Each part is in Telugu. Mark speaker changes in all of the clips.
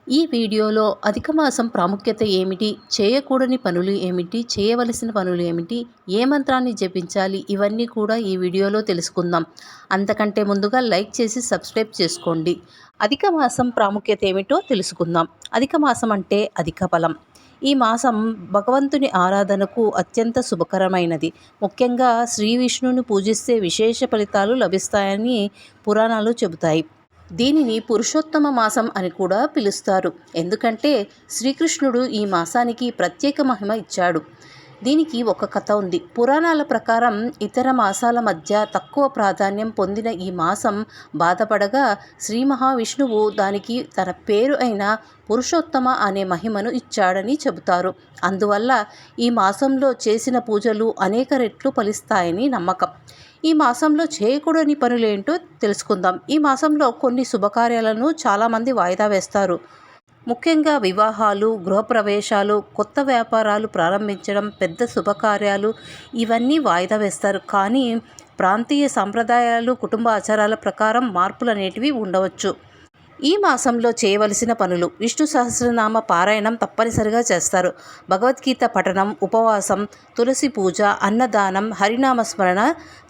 Speaker 1: ఈ వీడియోలో అధిక మాసం ప్రాముఖ్యత ఏమిటి, చేయకూడని పనులు ఏమిటి, చేయవలసిన పనులు ఏమిటి, ఏ మంత్రాన్ని జపించాలి, ఇవన్నీ కూడా ఈ వీడియోలో తెలుసుకుందాం. అంతకంటే ముందుగా లైక్ చేసి సబ్స్క్రైబ్ చేసుకోండి. అధిక మాసం ప్రాముఖ్యత ఏమిటో తెలుసుకుందాం. అధిక మాసం అంటే అధిక బలం. ఈ మాసం భగవంతుని ఆరాధనకు అత్యంత శుభకరమైనది. ముఖ్యంగా శ్రీ విష్ణువుని పూజిస్తే విశేష ఫలితాలు లభిస్తాయని పురాణాలు చెబుతాయి. దీనిని పురుషోత్తమ మాసం అని కూడా పిలుస్తారు. ఎందుకంటే శ్రీకృష్ణుడు ఈ మాసానికి ప్రత్యేక మహిమ ఇచ్చాడు. దీనికి ఒక కథ ఉంది. పురాణాల ప్రకారం ఇతర మాసాల మధ్య తక్కువ ప్రాధాన్యం పొందిన ఈ మాసం బాధపడగా శ్రీ మహావిష్ణువు దానికి తన పేరు అయిన పురుషోత్తమ అనే మహిమను ఇచ్చాడని చెబుతారు. అందువల్ల ఈ మాసంలో చేసిన పూజలు అనేక రెట్లు ఫలిస్తాయని నమ్మకం. ఈ మాసంలో చేయకూడని పనులేంటో తెలుసుకుందాం. ఈ మాసంలో కొన్ని శుభకార్యాలను చాలామంది వాయిదా వేస్తారు. ముఖ్యంగా వివాహాలు, గృహప్రవేశాలు, కొత్త వ్యాపారాలు ప్రారంభించడం, పెద్ద శుభకార్యాలు ఇవన్నీ వాయిదా వేస్తారు. కానీ ప్రాంతీయ సాంప్రదాయాలు, కుటుంబ ఆచారాల ప్రకారం మార్పులు అనేటివి ఉండవచ్చు. ఈ మాసంలో చేయవలసిన పనులు: విష్ణు సహస్రనామ పారాయణం తప్పనిసరిగా చేస్తారు. భగవద్గీత పఠనం, ఉపవాసం, తులసి పూజ, అన్నదానం, హరినామస్మరణ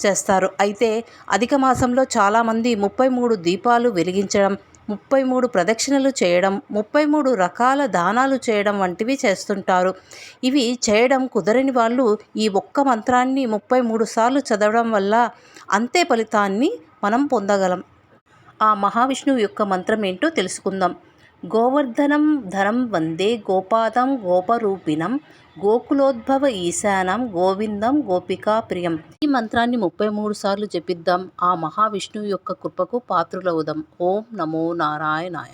Speaker 1: చేస్తారు. అయితే అధిక మాసంలో చాలామంది 33 దీపాలు వెలిగించడం, 33 ప్రదక్షిణలు చేయడం, 33 రకాల దానాలు చేయడం వంటివి చేస్తుంటారు. ఇవి చేయడం కుదరని వాళ్ళు ఈ ఒక్క మంత్రాన్ని 33 సార్లు చదవడం వల్ల అంతే ఫలితాన్ని మనం పొందగలం. ఆ మహావిష్ణువు యొక్క మంత్రం ఏంటో తెలుసుకుందాం. గోవర్ధనం ధనం వందే గోపాదం గోపరూపిణం గోకులోద్భవ ఈశానం గోవిందం గోపికా ప్రియం. ఈ మంత్రాన్ని 33 సార్లు జపిద్దాం. ఆ మహావిష్ణువు యొక్క కృపకు పాత్రులవుదాం. ఓం నమో నారాయణాయ.